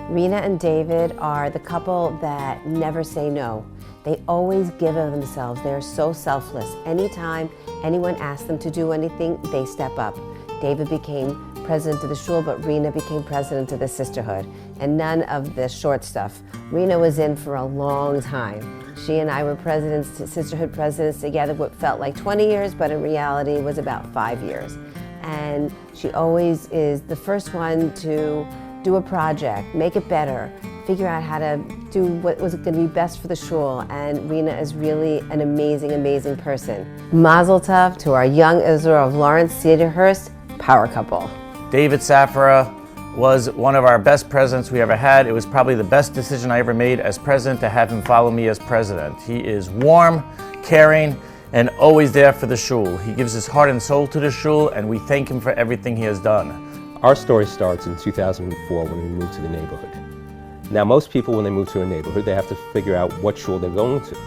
Rena and David are the couple that never say no. They always give of themselves. They're so selfless. Anytime anyone asks them to do anything, they step up. David became president of the shul, but Rena became president of the sisterhood. And none of the short stuff. Rena was in for a long time. She and I were sisterhood presidents together, what felt like 20 years, but in reality was about 5 years. And she always is the first one to do a project, make it better, figure out how to do what was going to be best for the shul. And Rena is really an amazing, amazing person. Mazel tov to our young Israel of Lawrence-Cedarhurst, power couple. David Saffra was one of our best presidents we ever had. It was probably the best decision I ever made as president to have him follow me as president. He is warm, caring, and always there for the shul. He gives his heart and soul to the shul, and we thank him for everything he has done. Our story starts in 2004 when we moved to the neighborhood. Now, most people, when they move to a neighborhood, they have to figure out what shul they're going to.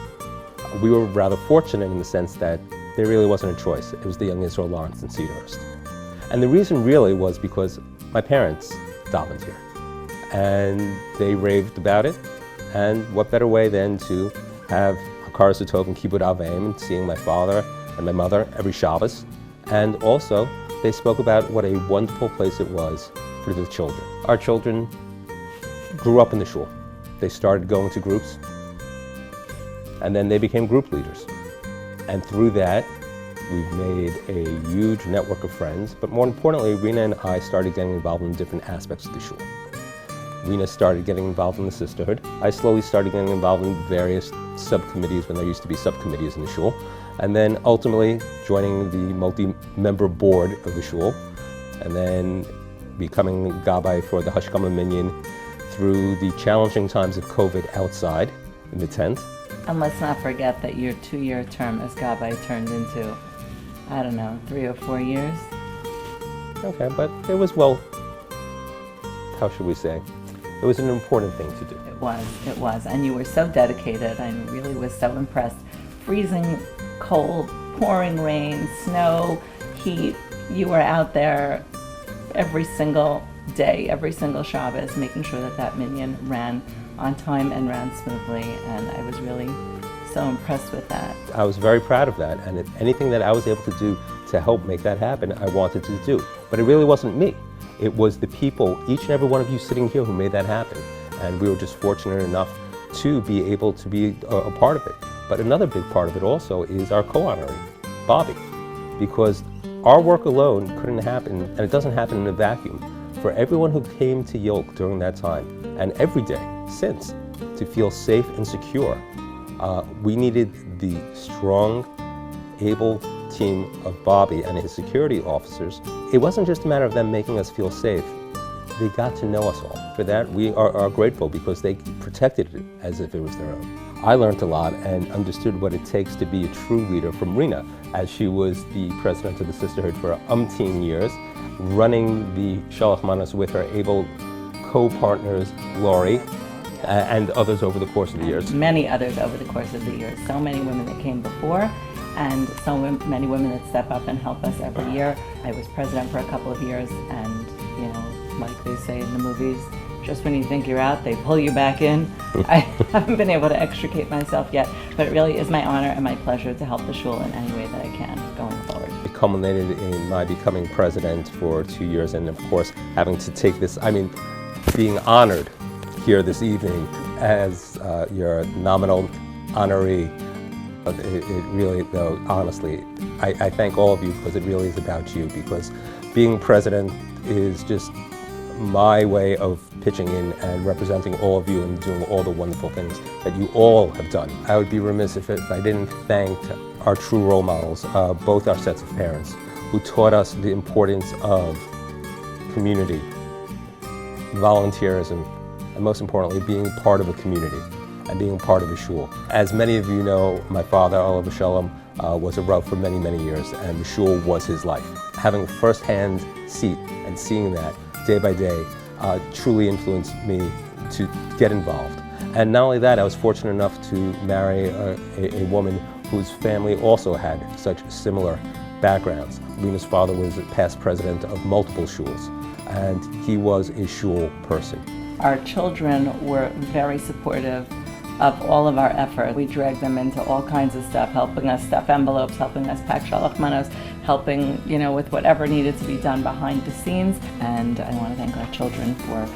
We were rather fortunate in the sense that there really wasn't a choice. It was the Young Israel Lawrence-Cedarhurst. And the reason really was because my parents davened here. And they raved about it. And what better way than to have Hakar Satov and Kibbud Aveim and seeing my father and my mother every Shabbos. And also, they spoke about what a wonderful place it was for the children. Our children grew up in the shul. They started going to groups, and then they became group leaders. And through that, we've made a huge network of friends, but more importantly, Rena and I started getting involved in different aspects of the shul. Rena started getting involved in the sisterhood. I slowly started getting involved in various subcommittees when there used to be subcommittees in the shul. And then ultimately joining the multi-member board of the shul, and then becoming Gabbai for the Hashkama Minyan through the challenging times of COVID outside in the tent. And let's not forget that your 2-year term as Gabbai turned into, I don't know, 3 or 4 years. Okay, but it was, well, how should we say? It was an important thing to do. It was, and you were so dedicated. I really was so impressed. Freezing cold, pouring rain, snow, heat. You were out there every single day, every single Shabbos, making sure that that minyan ran on time and ran smoothly, and I was really so impressed with that. I was very proud of that, and anything that I was able to do to help make that happen, I wanted to do. But it really wasn't me. It was the people, each and every one of you sitting here, who made that happen. And we were just fortunate enough to be able to be a part of it. But another big part of it also is our co-honoree, Bobby, because our work alone couldn't happen, and it doesn't happen in a vacuum. For everyone who came to YILC during that time, and every day since, to feel safe and secure, we needed the strong, able team of Bobby and his security officers. It wasn't just a matter of them making us feel safe. They got to know us all. For that, we are grateful because they protected it as if it was their own. I learned a lot and understood what it takes to be a true leader from Rena, as she was the president of the sisterhood for umpteen years, running the Shalach Manos with her able co-partners, Lori, and others over the course of the years. Many others over the course of the years. So many women that came before, and so many women that step up and help us every year. I was president for a couple of years, and you know, like they say in the movies, just when you think you're out, they pull you back in. I haven't been able to extricate myself yet, but it really is my honor and my pleasure to help the shul in any way that I can going forward. It culminated in my becoming president for 2 years, and of course, having to take this, being honored here this evening as your nominal honoree. It really, though, honestly, I thank all of you because it really is about you, because being president is just my way of pitching in and representing all of you and doing all the wonderful things that you all have done. I would be remiss if I didn't thank our true role models, both our sets of parents, who taught us the importance of community, volunteerism, and most importantly, being part of a community and being part of a shul. As many of you know, my father, Olav Shalom, was a Rav for many, many years, and the shul was his life. Having a first-hand seat and seeing that day by day truly influenced me to get involved. And not only that, I was fortunate enough to marry a woman whose family also had such similar backgrounds. Rena's father was a past president of multiple shuls, and he was a shul person. Our children were very supportive of all of our effort. We dragged them into all kinds of stuff, helping us stuff envelopes, helping us pack shalach manos, helping, with whatever needed to be done behind the scenes. And I want to thank our children for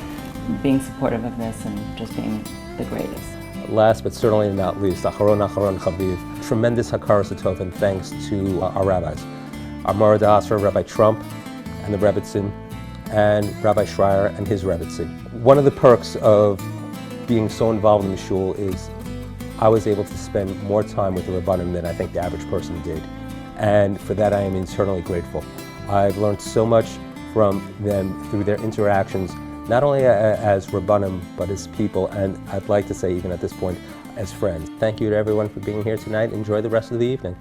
being supportive of this and just being the greatest. Last but certainly not least, Acharon Chaviv, tremendous hakaras hatov and thanks to our rabbis, our Mara D'Asra, Rabbi Trump and the Rebbitzin, and Rabbi Schreier and his Rebbitzin. One of the perks of being so involved in the shul is I was able to spend more time with the Rabbanim than I think the average person did. And for that I am eternally grateful. I've learned so much from them through their interactions, not only as Rabbanim, but as people, and I'd like to say even at this point, as friends. Thank you to everyone for being here tonight. Enjoy the rest of the evening.